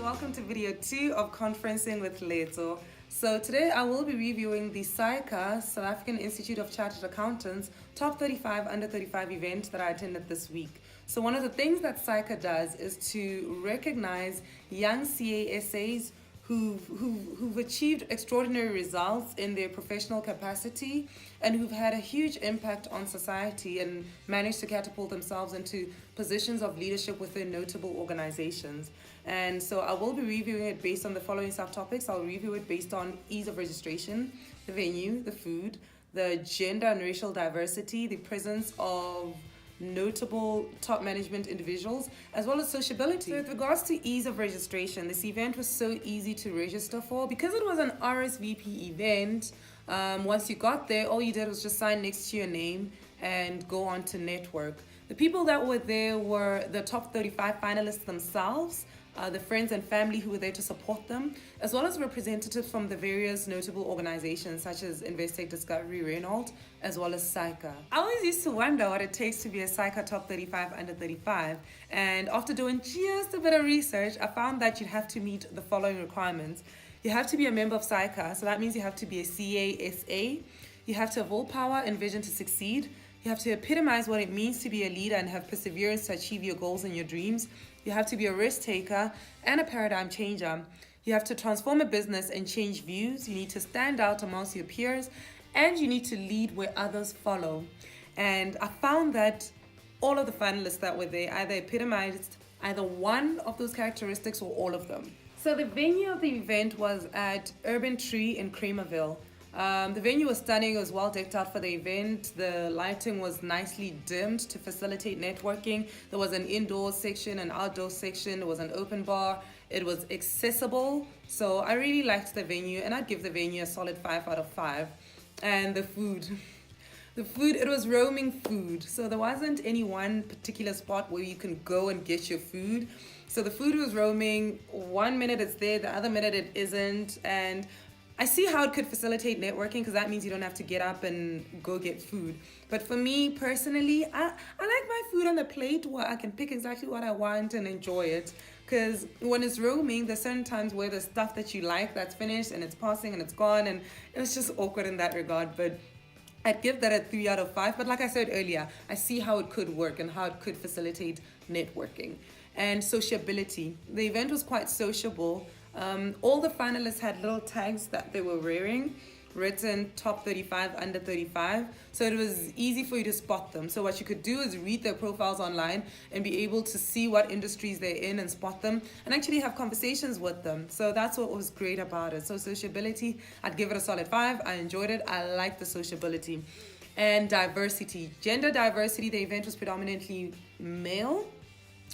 welcome to video 2 of Conferencing with Letso. So today I will be reviewing the SAICA, South African Institute of Chartered Accountants, Top 35 Under 35 event that I attended this week. So one of the things that SAICA does is to recognize young CASAs who've achieved extraordinary results in their professional capacity and who've had a huge impact on society and managed to catapult themselves into positions of leadership within notable organizations. And so I will be reviewing it based on the following subtopics. I'll review it based on ease of registration, the venue, the food, the gender and racial diversity, the presence of notable top management individuals, as well as sociability. So with regards to ease of registration, this event was so easy to register for. Because it was an RSVP event, once you got there, all you did was just sign next to your name and go on to network. The people that were there were the top 35 finalists themselves, the friends and family who were there to support them, as well as representatives from the various notable organizations such as Investec, Discovery, Renault, as well as SAICA. I always used to wonder what it takes to be a SAICA top 35 under 35, and after doing just a bit of research, I found that you'd have to meet the following requirements. You have to be a member of SAICA, so that means you have to be a CASA. You have to have willpower and vision to succeed. You have to epitomize what it means to be a leader and have perseverance to achieve your goals and your dreams. You have to be a risk taker and a paradigm changer. You have to transform a business and change views. You need to stand out amongst your peers, and you need to lead where others follow. And I found that all of the finalists that were there either epitomized either one of those characteristics or all of them. So the venue of the event was at Urban Tree in Kramerville. The venue was stunning. It was well decked out for the event. The lighting was nicely dimmed to facilitate networking. There was an indoor section, an outdoor section. There was an open bar. It was accessible. So I really liked the venue, and I'd give the venue a solid 5 out of 5. And the food. The food, it was roaming food. So there wasn't any one particular spot where you can go and get your food. So the food was roaming. 1 minute it's there, the other minute it isn't. And I see how it could facilitate networking, because that means you don't have to get up and go get food. But for me personally, I like my food on the plate where I can pick exactly what I want and enjoy it. Because when it's roaming, there's certain times where the stuff that you like that's finished and it's passing and it's gone, and it's just awkward in that regard. But I'd give that a 3 out of 5. But like I said earlier, I see how it could work and how it could facilitate networking. And sociability. The event was quite sociable. All the finalists had little tags that they were wearing, written top 35 under 35, so it was easy for you to spot them. So what you could do is read their profiles online and be able to see what industries they're in and spot them and actually have conversations with them. So that's what was great about it. So sociability, I'd give it a solid 5. I enjoyed it. I liked the sociability. And diversity, gender diversity, the event was predominantly male.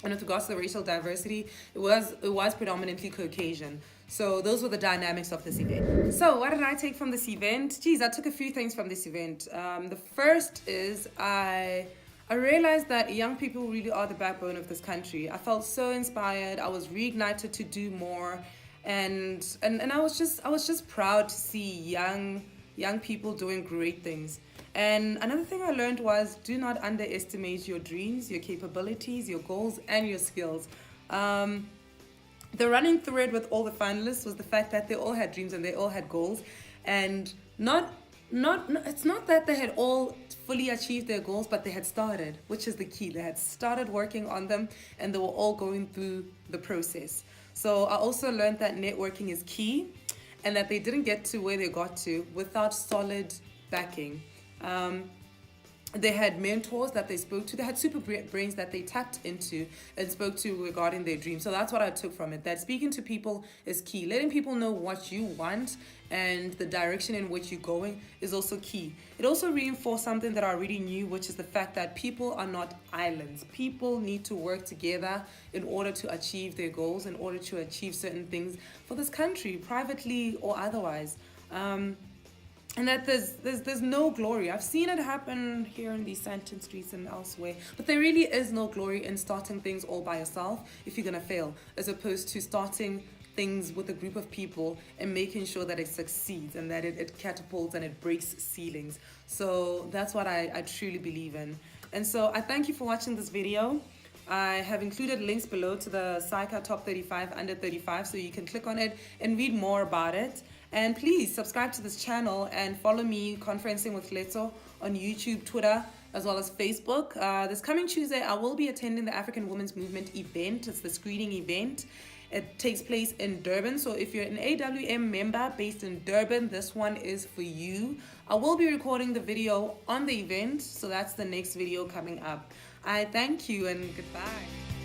And with regards to the racial diversity, it was predominantly Caucasian. So those were the dynamics of this event. So what did I take from this event? Geez, I took a few things from this event. The first is I realized that young people really are the backbone of this country. I felt so inspired. I was reignited to do more, and I was just proud to see young people doing great things. And another thing I learned was, do not underestimate your dreams, your capabilities, your goals, and your skills. The running thread with all the finalists was the fact that they all had dreams and they all had goals, and it's not that they had all fully achieved their goals, but they had started, which is the key. They had started working on them, and they were all going through the process. So I also learned that networking is key, and that they didn't get to where they got to without solid backing. They had mentors that they spoke to. They had super brains that they tapped into and spoke to regarding their dreams. So that's what I took from it, that speaking to people is key. Letting people know what you want and the direction in which you're going is also key. It also reinforced something that I already knew, which is the fact that people are not islands. People need to work together in order to achieve their goals, in order to achieve certain things for this country, privately or otherwise. And that there's no glory. I've seen it happen here in these Sandton streets and elsewhere, but there really is no glory in starting things all by yourself if you're gonna fail, as opposed to starting things with a group of people and making sure that it succeeds and that it catapults and it breaks ceilings. So that's what I truly believe in. And so I thank you for watching this video. I have included links below to the SAICA Top 35 Under 35, so you can click on it and read more about it. And please subscribe to this channel and follow me, Conferencing with Letso, on YouTube, Twitter, as well as Facebook. This coming Tuesday, I will be attending the African Women's Movement event. It's the screening event. It takes place in Durban. So if you're an AWM member based in Durban, this one is for you. I will be recording the video on the event, so that's the next video coming up. I thank you and goodbye.